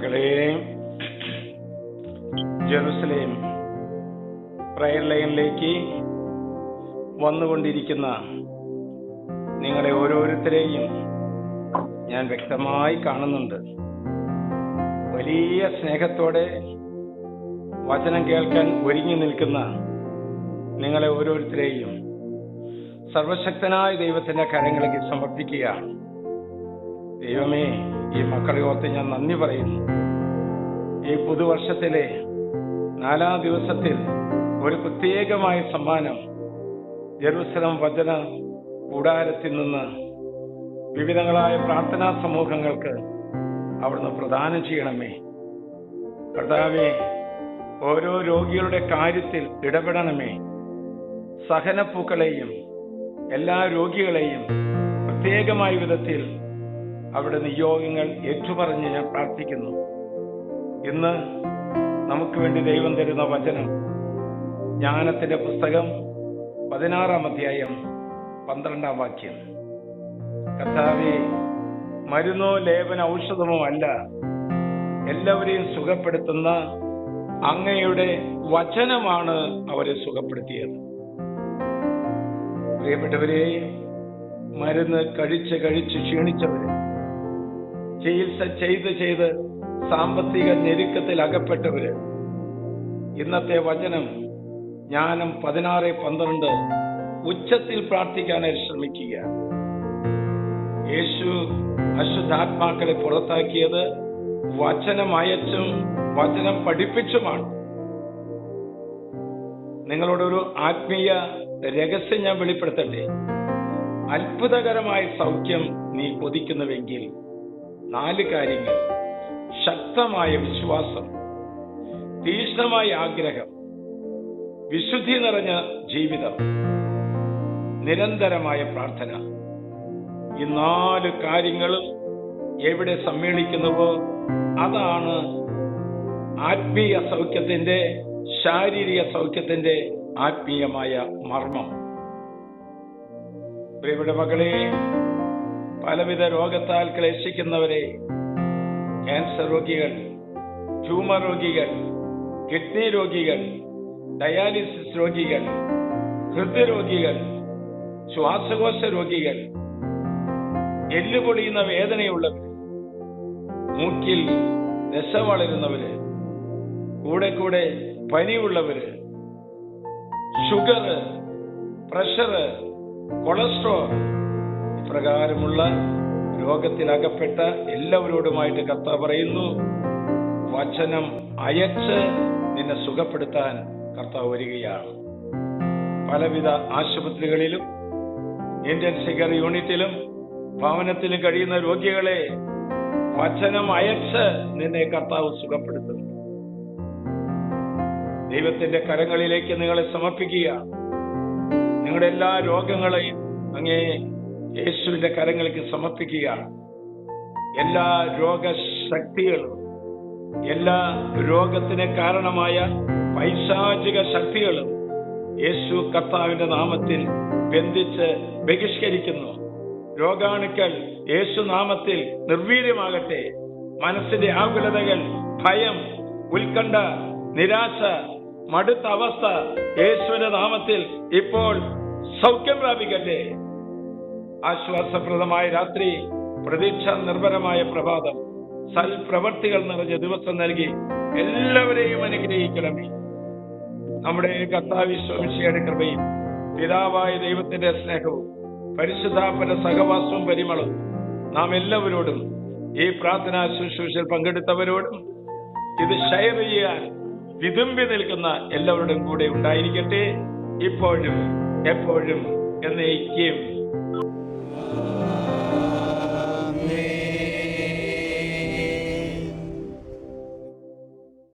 മക്കളെ, Jerusalem prayer ലൈനിലേക്ക് വന്നുകൊണ്ടിരിക്കുന്ന നിങ്ങളെ ഓരോരുത്തരെയും ഞാൻ വ്യക്തമായി കാണുന്നുണ്ട്. വലിയ സ്നേഹത്തോടെ വചനം കേൾക്കാൻ ഒരുങ്ങി നിൽക്കുന്ന നിങ്ങളെ ഓരോരുത്തരെയും സർവശക്തനായ ദൈവത്തിന്റെ കരങ്ങളിലേക്ക് സമർപ്പിക്കുകയാണ്. ദൈവമേ, ഈ മക്കളെ ഓർത്ത് ഞാൻ നന്ദി പറയുന്നു. ഈ പുതുവർഷത്തിലെ 4-ാം ദിവസത്തിൽ ഒരു പ്രത്യേകമായ സമ്മാനം ജെറുസലേം വചന കൂടാരത്തിൽ നിന്ന് വിവിധങ്ങളായ പ്രാർത്ഥനാ സമൂഹങ്ങൾക്ക് അവിടുന്ന് പ്രദാനം ചെയ്യണമേ. കർത്താവേ, ഓരോ രോഗികളുടെ കാര്യത്തിൽ ഇടപെടണമേ. സഹനപ്പൂക്കളെയും എല്ലാ രോഗികളെയും പ്രത്യേകമായ വിധത്തിൽ അവിടെ നിയോഗങ്ങൾ ഏറ്റുപറഞ്ഞ് ഞാൻ പ്രാർത്ഥിക്കുന്നു. ഇന്ന് നമുക്ക് വേണ്ടി ദൈവം തരുന്ന വചനം ജ്ഞാനത്തിന്റെ പുസ്തകം 16-ാം അധ്യായം 12-ാം വാക്യം. കർത്താവേ, മരുന്നോ ലേപന ഔഷധമോ അല്ല, എല്ലാവരെയും സുഖപ്പെടുത്തുന്ന അങ്ങയുടെ വചനമാണ് അവരെ സുഖപ്പെടുത്തിയത്. പ്രിയപ്പെട്ടവരെ, മരുന്ന് കഴിച്ച് ക്ഷീണിച്ചവര്, ചികിത്സ ചെയ്ത് സാമ്പത്തിക ഞെരുക്കത്തിൽ അകപ്പെട്ടവര്, ഇന്നത്തെ വചനം ജ്ഞാനം 16:12 ഉച്ചത്തിൽ പ്രാർത്ഥിക്കാനായി ശ്രമിക്കുക. യേശു അശുദ്ധാത്മാക്കളെ പുറത്താക്കിയത് വചനം അയച്ചും വചനം പഠിപ്പിച്ചുമാണ്. നിങ്ങളോടൊരു ആത്മീയ രഹസ്യം ഞാൻ വെളിപ്പെടുത്തട്ടെ. അത്ഭുതകരമായ സൗഖ്യം നീ കൊതിക്കുന്നുവെങ്കിൽ 4 കാര്യങ്ങൾ: ശക്തമായ വിശ്വാസം, തീക്ഷ്ണമായ ആഗ്രഹം, വിശുദ്ധി നിറഞ്ഞ ജീവിതം, നിരന്തരമായ പ്രാർത്ഥന. ഈ 4 കാര്യങ്ങളും എവിടെ സമ്മേളിക്കുന്നുവോ അതാണ് ആത്മീയ സൗഖ്യത്തിന്റെ, ശാരീരിക സൗഖ്യത്തിന്റെ ആത്മീയമായ മർമ്മം. പ്രിയപ്പെട്ട മക്കളെ, പലവിധ രോഗത്താൽ ക്ലേശിക്കുന്നവരെ, ക്യാൻസർ രോഗികൾ, ട്യൂമർ രോഗികൾ, കിഡ്നി രോഗികൾ, ഡയാലിസിസ് രോഗികൾ, ഹൃദ്രോഗികൾ, ശ്വാസകോശ രോഗികൾ, എല്ലുപൊളിയുന്ന വേദനയുള്ളവർ, മൂക്കിൽ ദശ വളരുന്നവര്, കൂടെ പനിയുള്ളവര്, ഷുഗർ, പ്രഷർ, കൊളസ്ട്രോൾ, ഇപ്രകാരമുള്ള രോഗത്തിലകപ്പെട്ട എല്ലാവരോടുമായിട്ട് കർത്താവ് പറയുന്നു, വചനം അയച്ച് നിന്നെ സുഖപ്പെടുത്താൻ കർത്താവ് വരികയാണ്. പലവിധ ആശുപത്രികളിലും ഇന്റൻസീവ് കെയർ യൂണിറ്റിലും ഭവനത്തിലും കഴിയുന്ന രോഗികളെ വചനം അയച്ച് നിന്നെ കർത്താവ് സുഖപ്പെടുത്തുന്നു. ദൈവത്തിന്റെ കരങ്ങളിലേക്ക് നിങ്ങളെ സമർപ്പിക്കുക. നിങ്ങളുടെ എല്ലാ രോഗങ്ങളെയും അങ്ങേ യേശുവിന്റെ കരങ്ങളിലേക്ക് സമർപ്പിക്കുക. എല്ലാ രോഗശക്തികളും, എല്ലാ രോഗത്തിന് കാരണമായ പൈശാചിക ശക്തികളും യേശു കർത്താവിന്റെ നാമത്തിൽ ബന്ധിച്ച് ബഹിഷ്കരിക്കുന്നു. രോഗാണുക്കൾ യേശു നാമത്തിൽ നിർവീര്യമാകട്ടെ. മനസ്സിന്റെ ആകുലതകൾ, ഭയം, ഉത്കണ്ഠ, നിരാശ, മടുത്ത അവസ്ഥ യേശുവിന്റെ നാമത്തിൽ ഇപ്പോൾ സൗഖ്യം പ്രാപിക്കട്ടെ. ആശ്വാസപ്രദമായ രാത്രി, പ്രതീക്ഷ നിർഭരമായ പ്രഭാതം, സൽപ്രവർത്തികൾ നിറഞ്ഞ ദിവസം നൽകി എല്ലാവരെയും അനുഗ്രഹിക്കണമേ. നമ്മുടെ കർത്താവ് യേശുമിശിഹായുടെ കൃപയും പിതാവായ ദൈവത്തിന്റെ സ്നേഹവും പരിശുദ്ധാത്മന്റെ സഹവാസവും പരിമളവും നാം എല്ലാവരോടും, ഈ പ്രാർത്ഥനാ ശുശ്രൂഷയിൽ പങ്കെടുത്തവരോടും, ഇത് ഷെയർ ചെയ്യാൻ വിതുമ്പി നിൽക്കുന്ന എല്ലാവരുടെയും കൂടെ ഉണ്ടായിരിക്കട്ടെ, ഇപ്പോഴും എപ്പോഴും എന്നേക്കും.